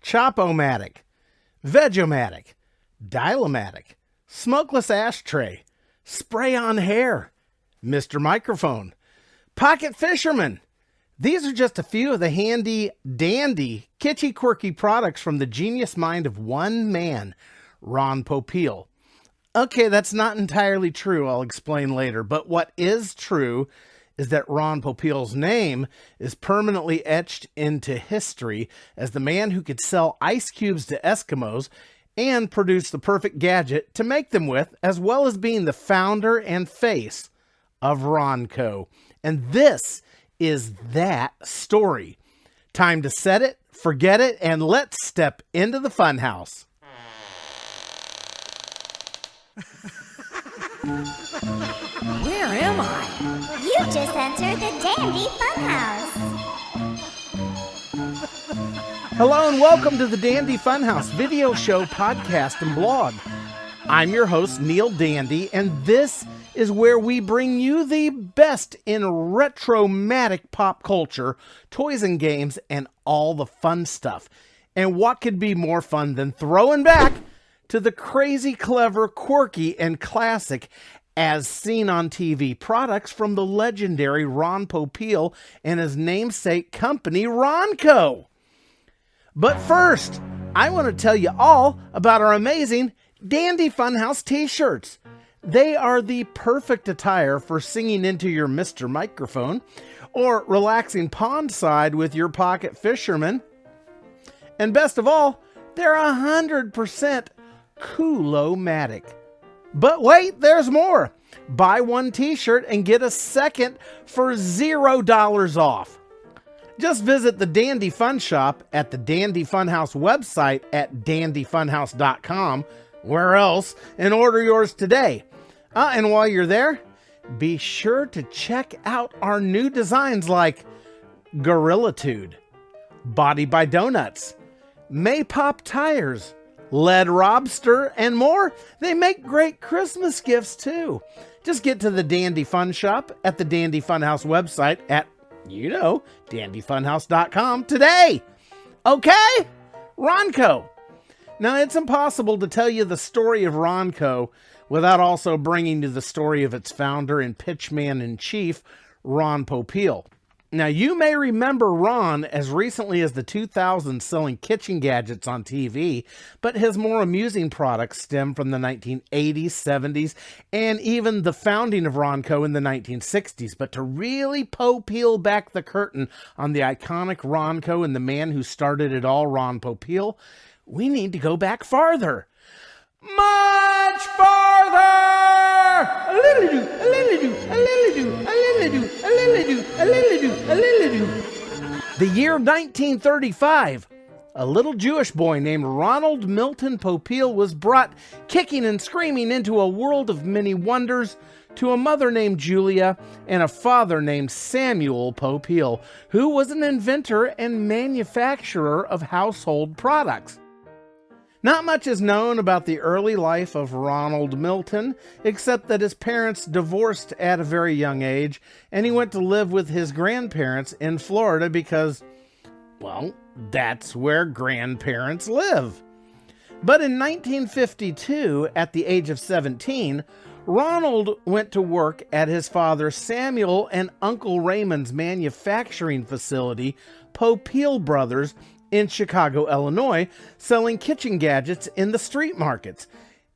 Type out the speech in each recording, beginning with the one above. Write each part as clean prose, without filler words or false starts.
Chop-o-Matic, Veg-o-Matic, Dial-o-Matic, Smokeless Ashtray, Spray on Hair, Mr. Microphone, Pocket Fisherman. These are just a few of the handy, dandy, kitschy, quirky products from the genius mind of one man, Ron Popeil. Okay, that's not entirely true, I'll explain later, but what is true is that Ron Popeil's name is permanently etched into history as the man who could sell ice cubes to Eskimos and produce the perfect gadget to make them with, as well as being the founder and face of RONCO. And this is that story. Time to set it, forget it, and let's step into the funhouse. Where am I? You just entered the Dandy Funhouse. Hello and welcome to the Dandy Funhouse video show, podcast, and blog. I'm your host, Neil Dandy, and this is where we bring you the best in retromatic pop culture, toys and games, and all the fun stuff. And what could be more fun than throwing back to the crazy, clever, quirky, and classic as seen on TV products from the legendary Ron Popeil and his namesake company, RONCO. But first, I want to tell you all about our amazing Dandy Funhouse t-shirts. They are the perfect attire for singing into your Mr. Microphone or relaxing pondside with your Pocket Fisherman. And best of all, they're 100% Cool-o-Matic. But wait, there's more. Buy one t-shirt and get a second for $0 off. Just visit the Dandy Fun Shop at the Dandy Funhouse website at dandyfunhouse.com, where else, and order yours today. And while you're there, be sure to check out our new designs like Gorillitude, Body by Donuts, Maypop Tires, Lead Lobster, and more. They make great Christmas gifts too. Just get to the Dandy Fun Shop at the Dandy Funhouse website at, dandyfunhouse.com today. Okay? RONCO. Now, it's impossible to tell you the story of RONCO without also bringing you the story of its founder and pitchman-in-chief, Ron Popeil. Now, you may remember Ron as recently as the 2000s selling kitchen gadgets on TV, but his more amusing products stem from the 1980s, 70s, and even the founding of RONCO in the 1960s. But to really peel back the curtain on the iconic RONCO and the man who started it all, Ron Popeil, we need to go back farther. Much farther! The year 1935, a little Jewish boy named Ronald Milton Popeil was brought kicking and screaming into a world of many wonders to a mother named Julia and a father named Samuel Popeil, who was an inventor and manufacturer of household products. Not much is known about the early life of Ronald Milton, except that his parents divorced at a very young age, and he went to live with his grandparents in Florida because, well, that's where grandparents live. But in 1952, at the age of 17, Ronald went to work at his father Samuel and Uncle Raymond's manufacturing facility, Popeil Brothers, in Chicago, Illinois, selling kitchen gadgets in the street markets.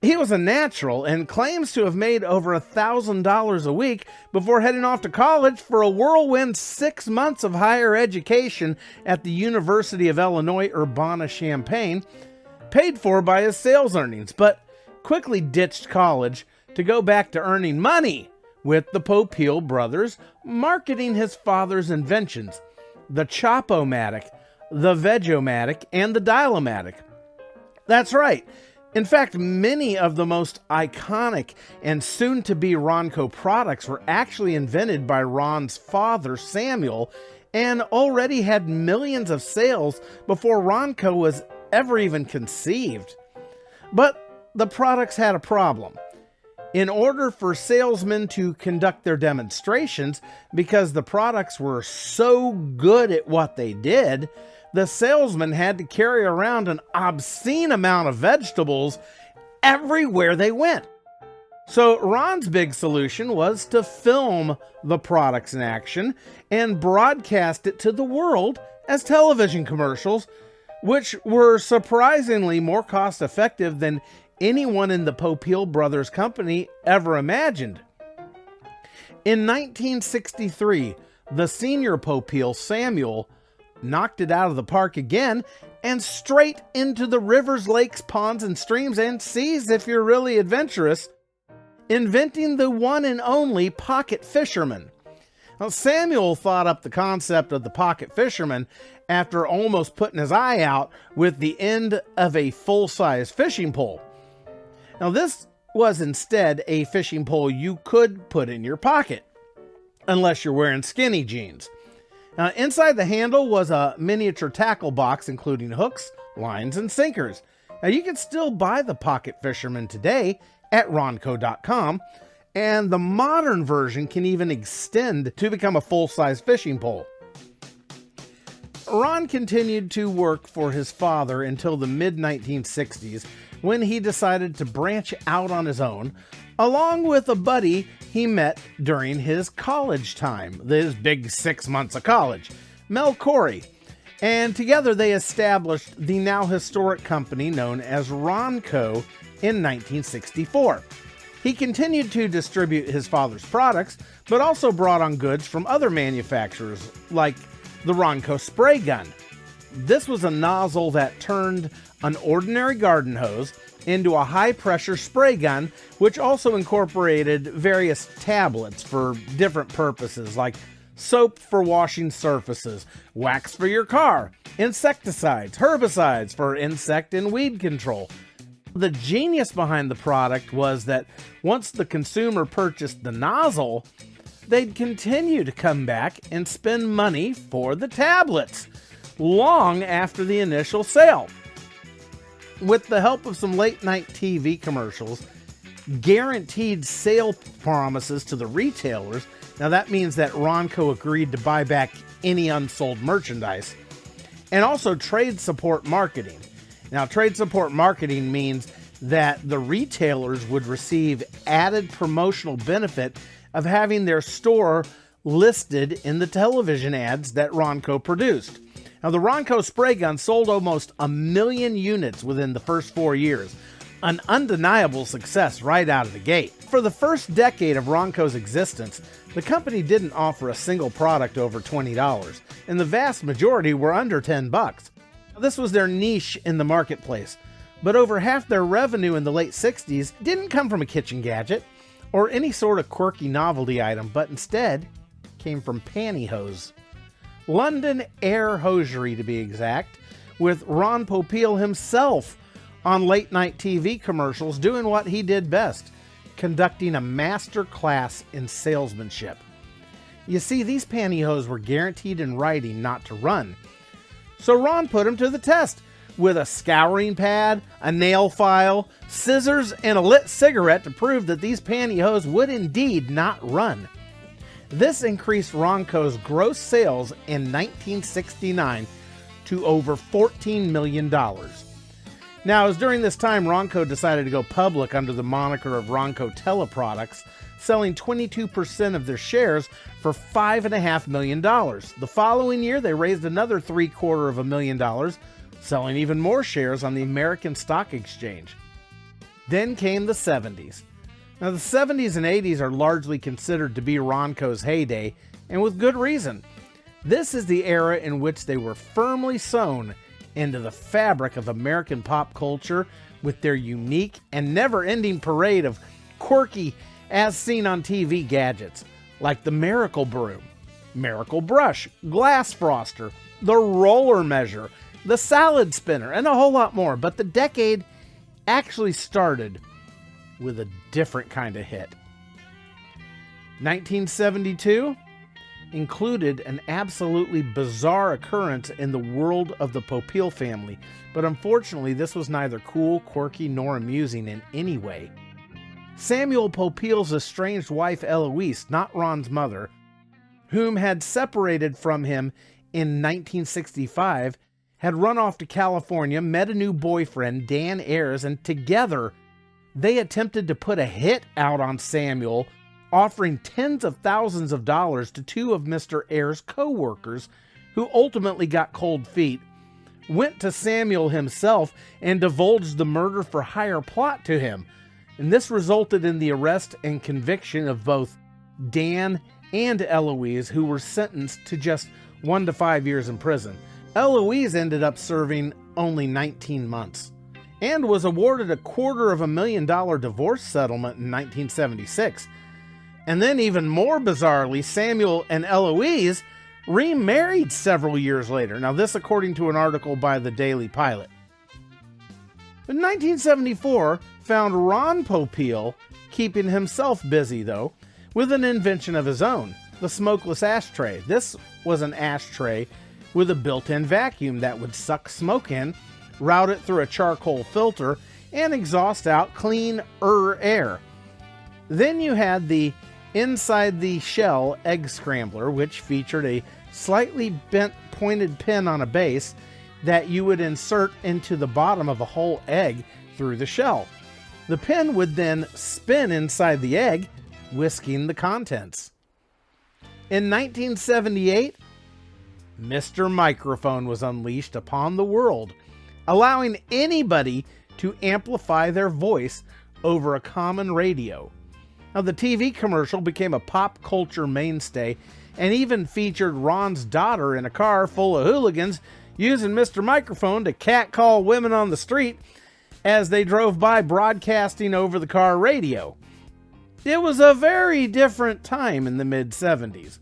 He was a natural and claims to have made over $1,000 a week before heading off to college for a whirlwind 6 months of higher education at the University of Illinois, Urbana-Champaign, paid for by his sales earnings, but quickly ditched college to go back to earning money with the Popeil brothers, marketing his father's inventions, the Chop-o-Matic, the Veg-o-Matic, and the Dial-o-Matic. That's right. In fact, many of the most iconic and soon-to-be RONCO products were actually invented by Ron's father, Samuel, and already had millions of sales before RONCO was ever even conceived. But the products had a problem. In order for salesmen to conduct their demonstrations, because the products were so good at what they did, the salesman had to carry around an obscene amount of vegetables everywhere they went. So Ron's big solution was to film the products in action and broadcast it to the world as television commercials, which were surprisingly more cost-effective than anyone in the Popeil brothers company ever imagined. In 1963, the senior Popeil, Samuel, knocked it out of the park again and straight into the rivers, lakes, ponds, and streams and seas if you're really adventurous, inventing the one and only pocket fisherman. Now, Samuel thought up the concept of the pocket fisherman after almost putting his eye out with the end of a full-size fishing pole. Now, this was instead a fishing pole you could put in your pocket, unless you're wearing skinny jeans. Now, inside the handle was a miniature tackle box, including hooks, lines, and sinkers. Now, you can still buy the Pocket Fisherman today at ronco.com, and the modern version can even extend to become a full-size fishing pole. Ron continued to work for his father until the mid-1960s, when he decided to branch out on his own, along with a buddy he met during his college time, his big 6 months of college, Mel Corey. And together they established the now historic company known as RONCO in 1964. He continued to distribute his father's products, but also brought on goods from other manufacturers, like the RONCO spray gun. This was a nozzle that turned an ordinary garden hose into a high-pressure spray gun, which also incorporated various tablets for different purposes, like soap for washing surfaces, wax for your car, insecticides, herbicides for insect and weed control. The genius behind the product was that once the consumer purchased the nozzle, they'd continue to come back and spend money for the tablets long after the initial sale. With the help of some late-night TV commercials, guaranteed sale promises to the retailers, now that means that RONCO agreed to buy back any unsold merchandise, and also trade support marketing. Now, trade support marketing means that the retailers would receive added promotional benefit of having their store listed in the television ads that RONCO produced. Now, the RONCO spray gun sold almost 1 million units within the first 4 years, an undeniable success right out of the gate. For the first decade of RONCO's existence, the company didn't offer a single product over $20, and the vast majority were under $10. This was their niche in the marketplace, but over half their revenue in the late 60s didn't come from a kitchen gadget or any sort of quirky novelty item, but instead came from pantyhose. London Air Hosiery, to be exact, with Ron Popeil himself on late-night TV commercials doing what he did best, conducting a master class in salesmanship. You see, these pantyhose were guaranteed in writing not to run, so Ron put them to the test with a scouring pad, a nail file, scissors, and a lit cigarette to prove that these pantyhose would indeed not run. This increased RONCO's gross sales in 1969 to over $14 million. Now, it was during this time RONCO decided to go public under the moniker of RONCO Teleproducts, selling 22% of their shares for $5.5 million. The following year, they raised another $750,000, selling even more shares on the American Stock Exchange. Then came the 70s. Now, the 70s and 80s are largely considered to be RONCO's heyday, and with good reason. This is the era in which they were firmly sewn into the fabric of American pop culture with their unique and never-ending parade of quirky, as seen on TV gadgets, like the Miracle Broom, Miracle Brush, Glass Froster, the Roller Measure, the Salad Spinner, and a whole lot more. But the decade actually started with a different kind of hit. 1972 included an absolutely bizarre occurrence in the world of the Popeil family, but unfortunately this was neither cool, quirky, nor amusing in any way. Samuel Popeil's estranged wife Eloise, not Ron's mother, whom had separated from him in 1965, had run off to California, met a new boyfriend, Dan Ayers, and together they attempted to put a hit out on Samuel, offering tens of thousands of dollars to two of Mr. Ayers' co-workers, who ultimately got cold feet, went to Samuel himself, and divulged the murder for hire plot to him. And this resulted in the arrest and conviction of both Dan and Eloise, who were sentenced to just 1 to 5 years in prison. Eloise ended up serving only 19 months and was awarded a $250,000 divorce settlement in 1976. And then, even more bizarrely, Samuel and Eloise remarried several years later. Now, this according to an article by the Daily Pilot. In 1974, found Ron Popeil keeping himself busy, though, with an invention of his own, the Smokeless Ashtray. This was an ashtray with a built-in vacuum that would suck smoke in, route it through a charcoal filter, and exhaust out clean air. Then you had the inside the shell egg scrambler, which featured a slightly bent pointed pin on a base that you would insert into the bottom of a whole egg through the shell. The pin would then spin inside the egg, whisking the contents. In 1978, Mr. Microphone was unleashed upon the world, allowing anybody to amplify their voice over a common radio. Now, the TV commercial became a pop culture mainstay and even featured Ron's daughter in a car full of hooligans using Mr. Microphone to catcall women on the street as they drove by, broadcasting over the car radio. It was a very different time in the mid-70s.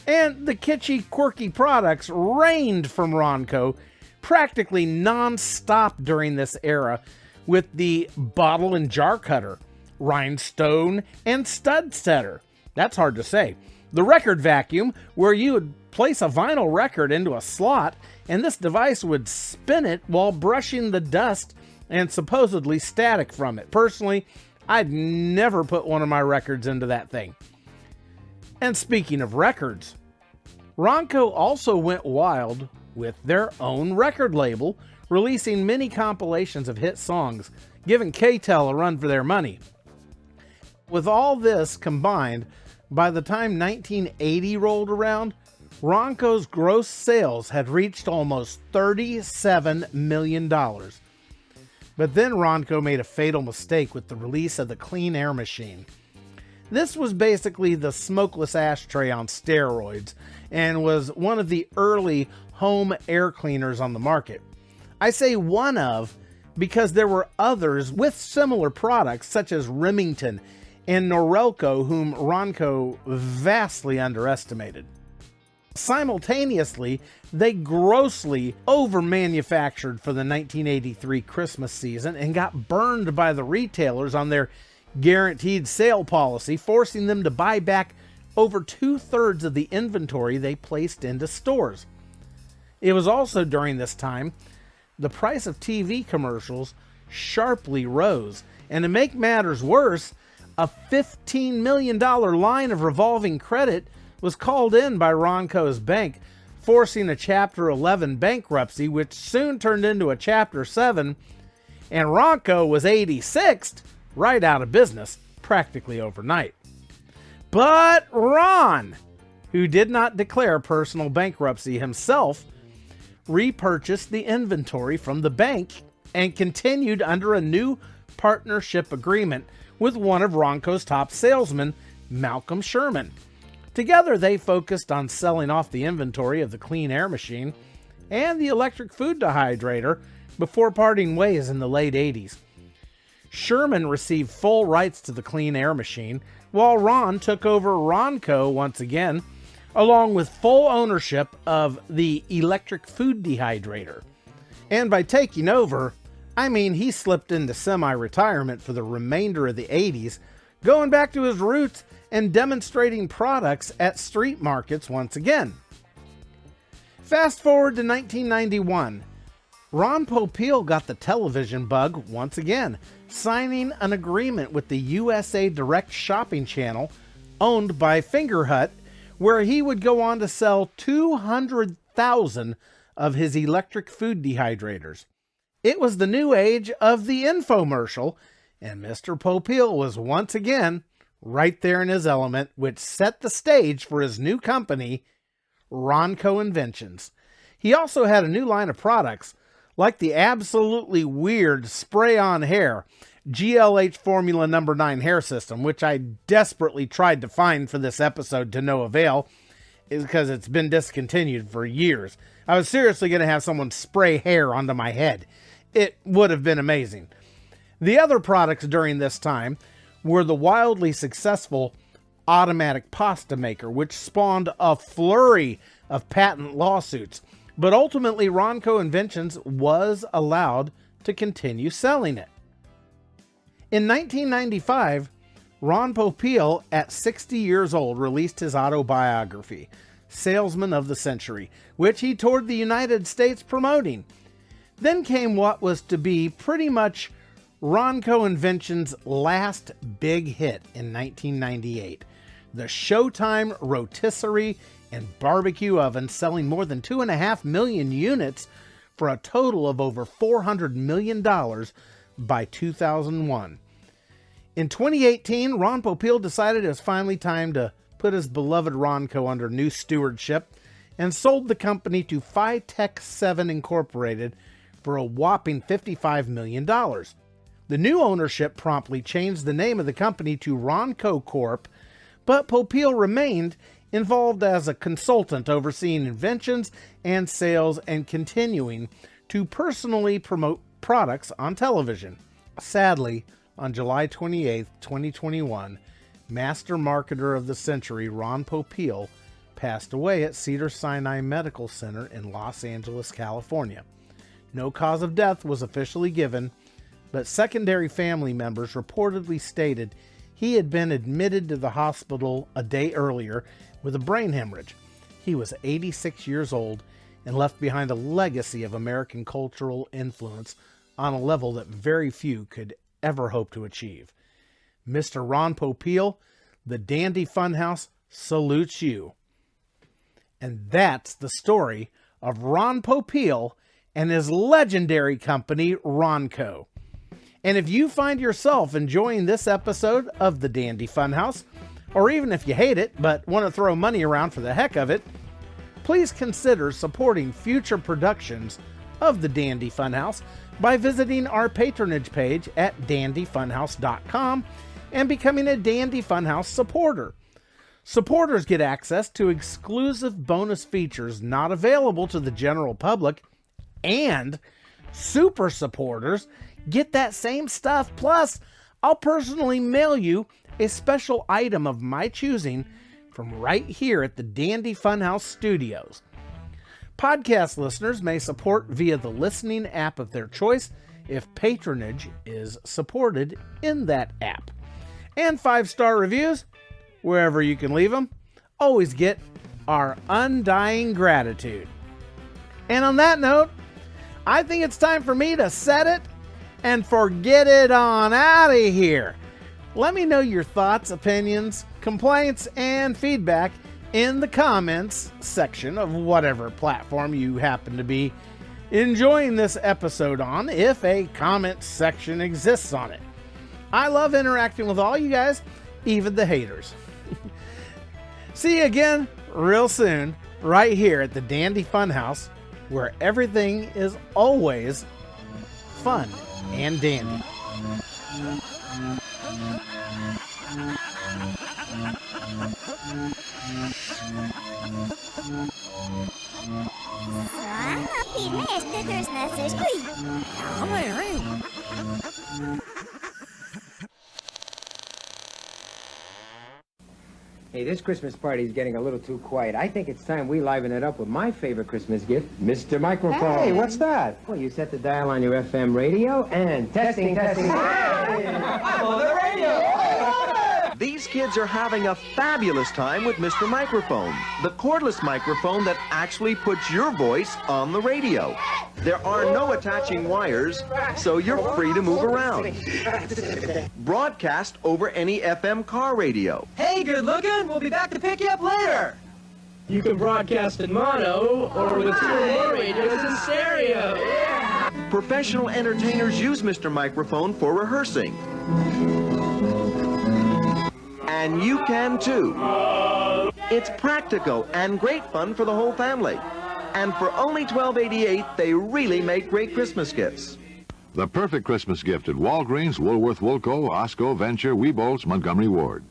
And the kitschy, quirky products reigned from RONCO practically non-stop during this era, with the bottle and jar cutter, rhinestone, and stud setter. That's hard to say. The record vacuum, where you would place a vinyl record into a slot, and this device would spin it while brushing the dust and supposedly static from it. Personally, I'd never put one of my records into that thing. And speaking of records, RONCO also went wild with their own record label, releasing many compilations of hit songs, giving K-Tel a run for their money. With all this combined, by the time 1980 rolled around, RONCO's gross sales had reached almost $37 million. But then RONCO made a fatal mistake with the release of the Clean Air Machine. This was basically the Smokeless Ashtray on steroids and was one of the early home air cleaners on the market. I say one of because there were others with similar products such as Remington and Norelco, whom RONCO vastly underestimated. Simultaneously, they grossly over-manufactured for the 1983 Christmas season and got burned by the retailers on their guaranteed sale policy, forcing them to buy back over 2/3 of the inventory they placed into stores. It was also during this time the price of TV commercials sharply rose, and to make matters worse, a $15 million line of revolving credit was called in by RONCO's bank, forcing a Chapter 11 bankruptcy, which soon turned into a Chapter 7, and RONCO was 86th, right out of business, practically overnight. But Ron, who did not declare personal bankruptcy himself, repurchased the inventory from the bank and continued under a new partnership agreement with one of RONCO's top salesmen, Malcolm Sherman. Together, they focused on selling off the inventory of the Clean Air Machine and the electric food dehydrator before parting ways in the late 80s. Sherman received full rights to the Clean Air Machine, while Ron took over RONCO once again, along with full ownership of the electric food dehydrator. And by taking over, I mean he slipped into semi-retirement for the remainder of the 80s, going back to his roots and demonstrating products at street markets once again. Fast forward to 1991. Ron Popeil got the television bug once again, signing an agreement with the USA Direct shopping channel owned by Fingerhut, where he would go on to sell 200,000 of his electric food dehydrators. It was the new age of the infomercial, and Mr. Popeil was once again right there in his element, which set the stage for his new company, RONCO Inventions. He also had a new line of products, like the absolutely weird spray-on hair GLH Formula No. 9 hair system, which I desperately tried to find for this episode to no avail, is because it's been discontinued for years. I was seriously going to have someone spray hair onto my head. It would have been amazing. The other products during this time were the wildly successful automatic pasta maker, which spawned a flurry of patent lawsuits. But ultimately, RONCO Inventions was allowed to continue selling it. In 1995, Ron Popeil, at 60 years old, released his autobiography, Salesman of the Century, which he toured the United States promoting. Then came what was to be pretty much RONCO Inventions' last big hit in 1998, the Showtime rotisserie and barbecue oven, selling more than 2.5 million units for a total of over $400 million by 2001. In 2018, Ron Popeil decided it was finally time to put his beloved RONCO under new stewardship and sold the company to Phytech 7 Incorporated for a whopping $55 million. The new ownership promptly changed the name of the company to RONCO Corp., but Popeil remained involved as a consultant overseeing inventions and sales and continuing to personally promote products on television. Sadly, on July 28, 2021, Master Marketer of the Century Ron Popeil passed away at Cedars-Sinai Medical Center in Los Angeles, California. No cause of death was officially given, but secondary family members reportedly stated he had been admitted to the hospital a day earlier with a brain hemorrhage. He was 86 years old and left behind a legacy of American cultural influence on a level that very few could ever hope to achieve. Mr. Ron Popeil, the Dandy Funhouse salutes you. And that's the story of Ron Popeil and his legendary company, RONCO. And if you find yourself enjoying this episode of the Dandy Funhouse, or even if you hate it but want to throw money around for the heck of it, please consider supporting future productions of the Dandy Funhouse by visiting our patronage page at dandyfunhouse.com and becoming a Dandy Funhouse supporter. Supporters get access to exclusive bonus features not available to the general public, and super supporters get that same stuff. Plus, I'll personally mail you a special item of my choosing from right here at the Dandy Funhouse Studios. Podcast listeners may support via the listening app of their choice if patronage is supported in that app. And 5-star reviews, wherever you can leave them, always get our undying gratitude. And on that note, I think it's time for me to set it and forget it on out of here. Let me know your thoughts, opinions, complaints, and feedback in the comments section of whatever platform you happen to be enjoying this episode on, if a comment section exists on it. I love interacting with all you guys, even the haters. See you again real soon, right here at the Dandy Funhouse, where everything is always fun and dandy. Hey, this Christmas party is getting a little too quiet. I think it's time we liven it up with my favorite Christmas gift, Mr. Microphone. Hey, what's that? Well, you set the dial on your FM radio and testing. I'm on the radio! These kids are having a fabulous time with Mr. Microphone, the cordless microphone that actually puts your voice on the radio. There are no attaching wires, so you're free to move around. Broadcast over any FM car radio. Hey, good looking. We'll be back to pick you up later. You can broadcast in mono or with two or more radios in stereo. Professional entertainers use Mr. Microphone for rehearsing. And you can too. It's practical and great fun for the whole family. And for only $12.88, they really make great Christmas gifts. The perfect Christmas gift at Walgreens, Woolworth, Woolco, Osco, Venture, Weebolts, Montgomery Ward.